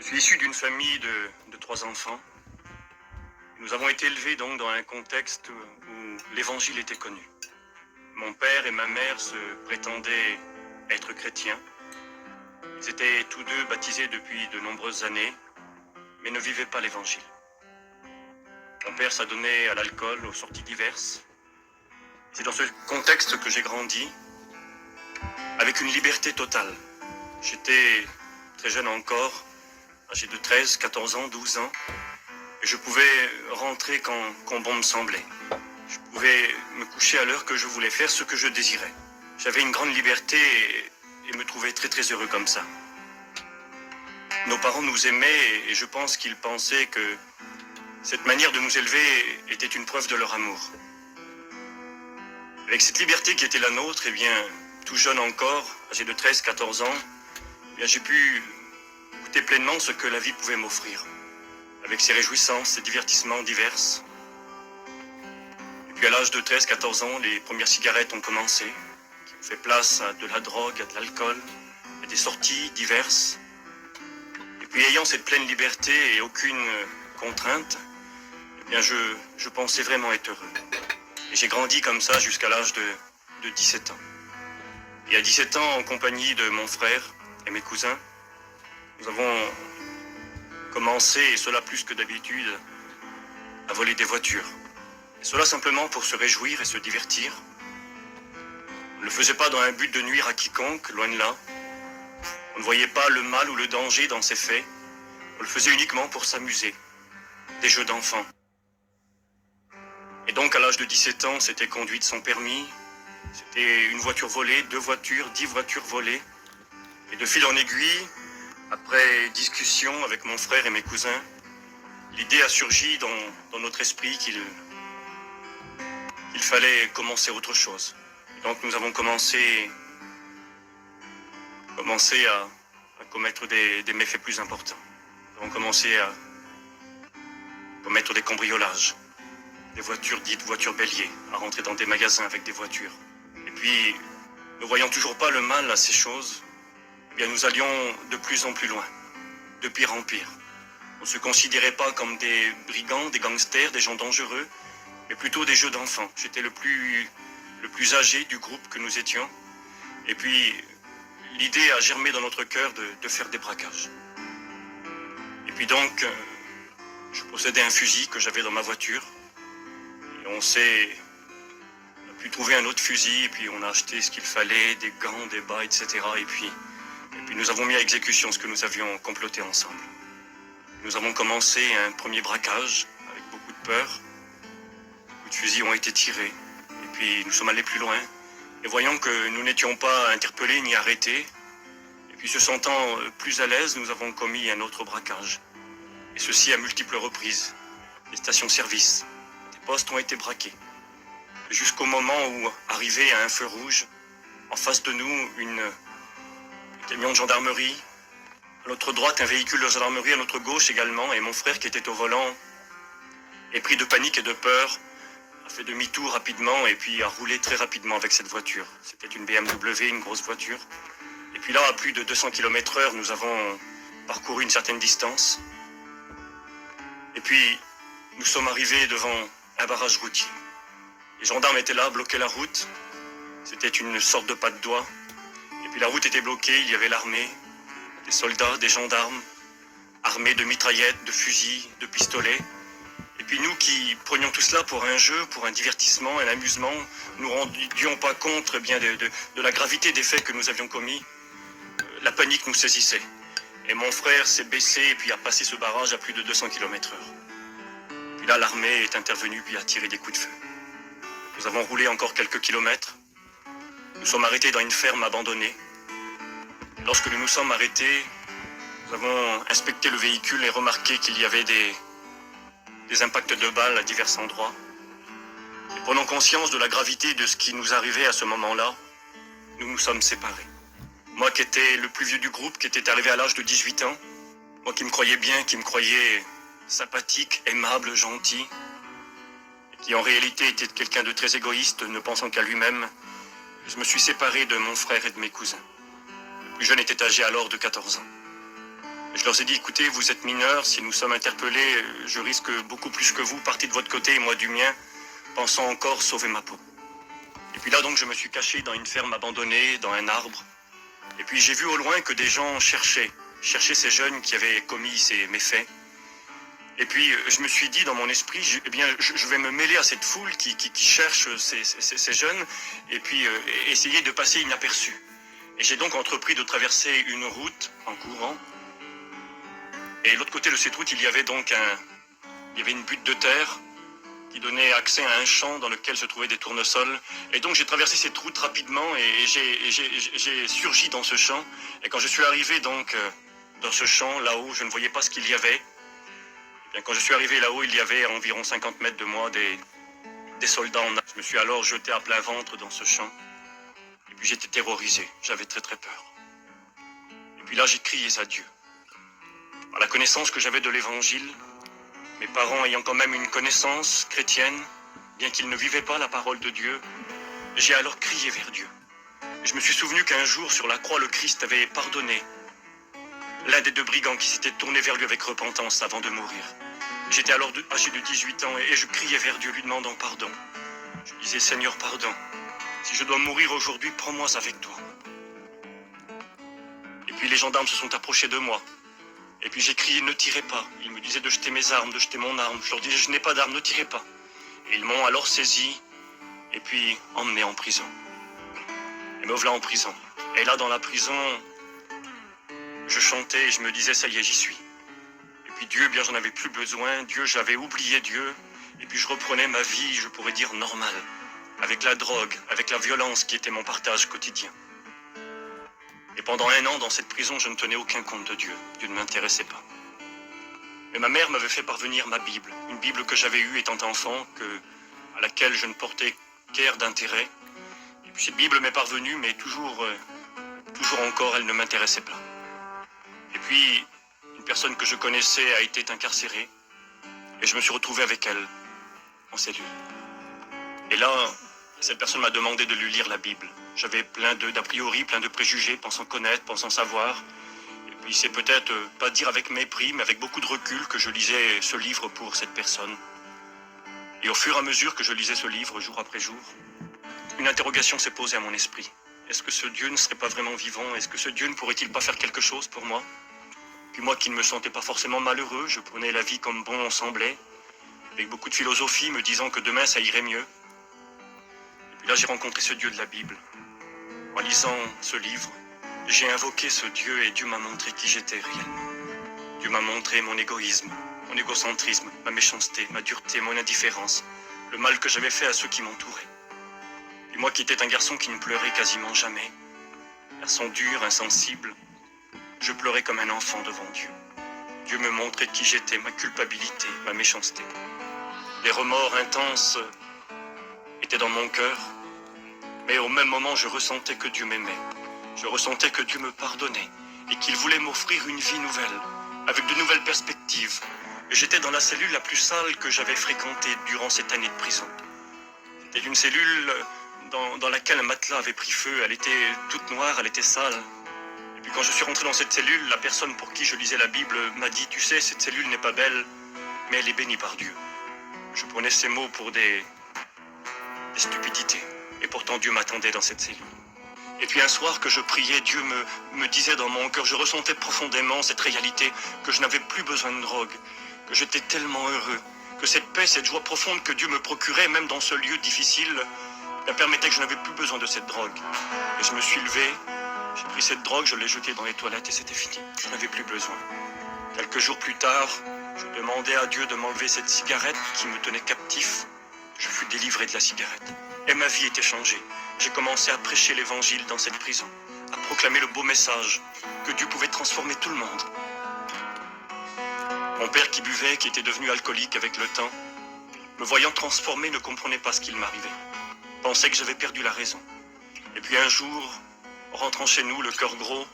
Je suis issu d'une famille de 3 enfants. Nous avons été élevés donc dans un contexte où l'évangile était connu. Mon père et ma mère se prétendaient être chrétiens. Ils étaient tous deux baptisés depuis de nombreuses années, mais ne vivaient pas l'évangile. Mon père s'adonnait à l'alcool, aux sorties diverses. C'est dans ce contexte que j'ai grandi, avec une liberté totale. J'étais très jeune encore, âgé de 13, 14 ans, 12 ans, et je pouvais rentrer quand bon me semblait. Je pouvais me coucher à l'heure que je voulais, faire ce que je désirais. J'avais une grande liberté et me trouvais très très heureux comme ça. Nos parents nous aimaient et je pense qu'ils pensaient que cette manière de nous élever était une preuve de leur amour. Avec cette liberté qui était la nôtre, eh bien, tout jeune encore, âgé de 13, 14 ans, eh bien, j'ai pu goûter pleinement ce que la vie pouvait m'offrir, avec ses réjouissances, ses divertissements divers. Et puis à l'âge de 13, 14 ans, les premières cigarettes ont commencé, qui ont fait place à de la drogue, à de l'alcool, à des sorties diverses. Et puis ayant cette pleine liberté et aucune contrainte, eh bien, je pensais vraiment être heureux. Et j'ai grandi comme ça jusqu'à l'âge de 17 ans. Et à 17 ans, en compagnie de mon frère et mes cousins, nous avons commencé, et cela plus que d'habitude, à voler des voitures. Et cela simplement pour se réjouir et se divertir. On ne le faisait pas dans un but de nuire à quiconque, loin de là. On ne voyait pas le mal ou le danger dans ces faits. On le faisait uniquement pour s'amuser. Des jeux d'enfants. Et donc à l'âge de 17 ans, c'était conduite sans permis. C'était une voiture volée, 2 voitures, 10 voitures volées. Et de fil en aiguille, après discussion avec mon frère et mes cousins, l'idée a surgi dans notre esprit qu'il fallait commencer autre chose. Et donc nous avons commencé à commettre des méfaits plus importants. Nous avons commencé à commettre des cambriolages, des voitures dites voitures béliers, à rentrer dans des magasins avec des voitures. Et puis, ne voyant toujours pas le mal à ces choses, eh bien nous allions de plus en plus loin, de pire en pire. On ne se considérait pas comme des brigands, des gangsters, des gens dangereux, mais plutôt des jeux d'enfants. J'étais le plus âgé du groupe que nous étions. Et puis, l'idée a germé dans notre cœur de faire des braquages. Et puis donc, je possédais un fusil que j'avais dans ma voiture. Et on a pu trouver un autre fusil, et puis on a acheté ce qu'il fallait, des gants, des bas, etc. Et puis nous avons mis à exécution ce que nous avions comploté ensemble. Nous avons commencé un premier braquage avec beaucoup de peur. Beaucoup de fusils ont été tirés. Et puis nous sommes allés plus loin. Et voyant que nous n'étions pas interpellés ni arrêtés, et puis se sentant plus à l'aise, nous avons commis un autre braquage. Et ceci à multiples reprises. Les stations-service, des postes ont été braqués. Jusqu'au moment où, arrivé à un feu rouge, en face de nous, un camion de gendarmerie, à notre droite, un véhicule de gendarmerie, à notre gauche également, et mon frère qui était au volant, est pris de panique et de peur, a fait demi-tour rapidement et puis a roulé très rapidement avec cette voiture. C'était une BMW, une grosse voiture. Et puis là, à plus de 200 km/h, nous avons parcouru une certaine distance. Et puis, nous sommes arrivés devant un barrage routier. Les gendarmes étaient là, bloquaient la route. C'était une sorte de pas de doigt. Et puis la route était bloquée, il y avait l'armée, des soldats, des gendarmes, armés de mitraillettes, de fusils, de pistolets. Et puis nous qui prenions tout cela pour un jeu, pour un divertissement, un amusement, nous ne rendions pas compte bien de la gravité des faits que nous avions commis. La panique nous saisissait. Et mon frère s'est baissé et puis a passé ce barrage à plus de 200 km/h. Puis là, l'armée est intervenue puis a tiré des coups de feu. Nous avons roulé encore quelques kilomètres. Nous sommes arrêtés dans une ferme abandonnée. Lorsque nous nous sommes arrêtés, nous avons inspecté le véhicule et remarqué qu'il y avait des impacts de balles à divers endroits. Et prenant conscience de la gravité de ce qui nous arrivait à ce moment-là, nous nous sommes séparés. Moi qui étais le plus vieux du groupe, qui était arrivé à l'âge de 18 ans, moi qui me croyais bien, qui me croyais sympathique, aimable, gentil, et qui en réalité était quelqu'un de très égoïste, ne pensant qu'à lui-même, je me suis séparé de mon frère et de mes cousins. Le plus jeune était âgé alors de 14 ans. Je leur ai dit, écoutez, vous êtes mineurs, si nous sommes interpellés, je risque beaucoup plus que vous, partez de votre côté et moi du mien, pensant encore sauver ma peau. Et puis là donc je me suis caché dans une ferme abandonnée, dans un arbre, et puis j'ai vu au loin que des gens cherchaient ces jeunes qui avaient commis ces méfaits. Et puis je me suis dit dans mon esprit, je vais me mêler à cette foule qui cherche ces jeunes, et puis essayer de passer inaperçu. Et j'ai donc entrepris de traverser une route en courant. Et de l'autre côté de cette route, il y avait donc une butte de terre qui donnait accès à un champ dans lequel se trouvaient des tournesols. Et donc j'ai traversé cette route rapidement et j'ai surgi dans ce champ. Et quand je suis arrivé donc dans ce champ, là-haut, je ne voyais pas ce qu'il y avait. Et bien, quand je suis arrivé là-haut, il y avait à environ 50 mètres de moi des soldats en armes. Je me suis alors jeté à plein ventre dans ce champ. Et puis j'étais terrorisé, j'avais très très peur. Et puis là j'ai crié à Dieu. À la connaissance que j'avais de l'évangile, mes parents ayant quand même une connaissance chrétienne, bien qu'ils ne vivaient pas la parole de Dieu, j'ai alors crié vers Dieu. Et je me suis souvenu qu'un jour sur la croix, le Christ avait pardonné l'un des deux brigands qui s'était tourné vers lui avec repentance avant de mourir. J'étais alors âgé de 18 ans et je criais vers Dieu lui demandant pardon. Je disais, Seigneur, pardon. Si je dois mourir aujourd'hui, prends-moi avec toi. Et puis les gendarmes se sont approchés de moi. Et puis j'ai crié, ne tirez pas. Ils me disaient de jeter mes armes, de jeter mon arme. Je leur disais, je n'ai pas d'arme, ne tirez pas. Et ils m'ont alors saisi et puis emmené en prison. Et me voilà en prison. Et là, dans la prison, je chantais et je me disais, ça y est, j'y suis. Et puis Dieu, bien, j'en avais plus besoin. Dieu, j'avais oublié Dieu. Et puis je reprenais ma vie, je pourrais dire, normale. Avec la drogue, avec la violence qui était mon partage quotidien. Et pendant 1 an, dans cette prison, je ne tenais aucun compte de Dieu. Dieu ne m'intéressait pas. Mais ma mère m'avait fait parvenir ma Bible. Une Bible que j'avais eue étant enfant, à laquelle je ne portais qu'air d'intérêt. Et puis cette Bible m'est parvenue, mais toujours encore, elle ne m'intéressait pas. Et puis, une personne que je connaissais a été incarcérée. Et je me suis retrouvé avec elle, en cellule. Et là, cette personne m'a demandé de lui lire la Bible. J'avais plein d'a priori, plein de préjugés, pensant connaître, pensant savoir. Et puis c'est peut-être, pas dire avec mépris, mais avec beaucoup de recul que je lisais ce livre pour cette personne. Et au fur et à mesure que je lisais ce livre, jour après jour, une interrogation s'est posée à mon esprit. Est-ce que ce Dieu ne serait pas vraiment vivant? Est-ce que ce Dieu ne pourrait-il pas faire quelque chose pour moi? Puis moi qui ne me sentais pas forcément malheureux, je prenais la vie comme bon semblait, avec beaucoup de philosophie, me disant que demain ça irait mieux. Et puis là j'ai rencontré ce Dieu de la Bible. En lisant ce livre, j'ai invoqué ce Dieu et Dieu m'a montré qui j'étais réellement. Dieu m'a montré mon égoïsme, mon égocentrisme, ma méchanceté, ma dureté, mon indifférence, le mal que j'avais fait à ceux qui m'entouraient. Et moi qui étais un garçon qui ne pleurait quasiment jamais, garçon dur, insensible, je pleurais comme un enfant devant Dieu. Dieu me montrait qui j'étais, ma culpabilité, ma méchanceté. Les remords intenses étaient dans mon cœur. Mais au même moment, je ressentais que Dieu m'aimait. Je ressentais que Dieu me pardonnait et qu'il voulait m'offrir une vie nouvelle, avec de nouvelles perspectives. Et j'étais dans la cellule la plus sale que j'avais fréquentée durant cette année de prison. C'était une cellule dans laquelle un matelas avait pris feu. Elle était toute noire, elle était sale. Et puis quand je suis rentré dans cette cellule, la personne pour qui je lisais la Bible m'a dit, tu sais, cette cellule n'est pas belle, mais elle est bénie par Dieu. Je prenais ces mots pour des stupidités. Et pourtant Dieu m'attendait dans cette cellule. Et puis un soir que je priais, Dieu me disait dans mon cœur, je ressentais profondément cette réalité, que je n'avais plus besoin de drogue, que j'étais tellement heureux, que cette paix, cette joie profonde que Dieu me procurait, même dans ce lieu difficile, permettait que je n'avais plus besoin de cette drogue. Et je me suis levé, j'ai pris cette drogue, je l'ai jetée dans les toilettes et c'était fini. Je n'avais plus besoin. Quelques jours plus tard, je demandais à Dieu de m'enlever cette cigarette qui me tenait captif. Je fus délivré de la cigarette. Et ma vie était changée. J'ai commencé à prêcher l'évangile dans cette prison, à proclamer le beau message que Dieu pouvait transformer tout le monde. Mon père qui buvait, qui était devenu alcoolique avec le temps, me voyant transformé, ne comprenait pas ce qu'il m'arrivait. Pensait que j'avais perdu la raison. Et puis un jour, rentrant chez nous, le cœur gros,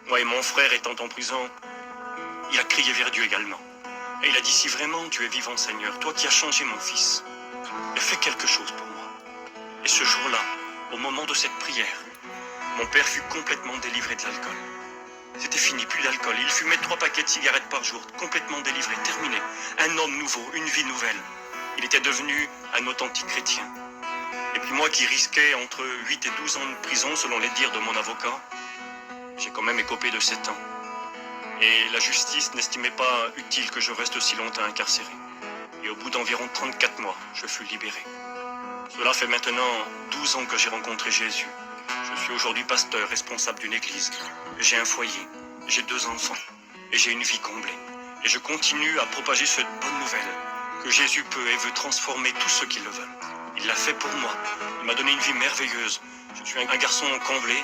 moi et mon frère étant en prison, il a crié vers Dieu également. Et il a dit, si vraiment tu es vivant, Seigneur, toi qui as changé mon fils, fais quelque chose pour moi. Et ce jour-là, au moment de cette prière, mon père fut complètement délivré de l'alcool. C'était fini, plus d'alcool. Il fumait 3 paquets de cigarettes par jour, complètement délivré, terminé. Un homme nouveau, une vie nouvelle. Il était devenu un authentique chrétien. Et puis moi qui risquais entre 8 et 12 ans de prison, selon les dires de mon avocat, j'ai quand même écopé de 7 ans. Et la justice n'estimait pas utile que je reste aussi longtemps incarcéré. Et au bout d'environ 34 mois, je fus libéré. Cela fait maintenant 12 ans que j'ai rencontré Jésus. Je suis aujourd'hui pasteur, responsable d'une église. J'ai un foyer, j'ai 2 enfants, et j'ai une vie comblée. Et je continue à propager cette bonne nouvelle, que Jésus peut et veut transformer tous ceux qui le veulent. Il l'a fait pour moi. Il m'a donné une vie merveilleuse. Je suis un garçon comblé,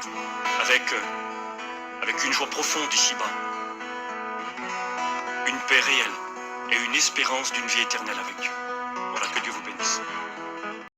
avec une joie profonde ici-bas, une paix réelle et une espérance d'une vie éternelle avec Dieu.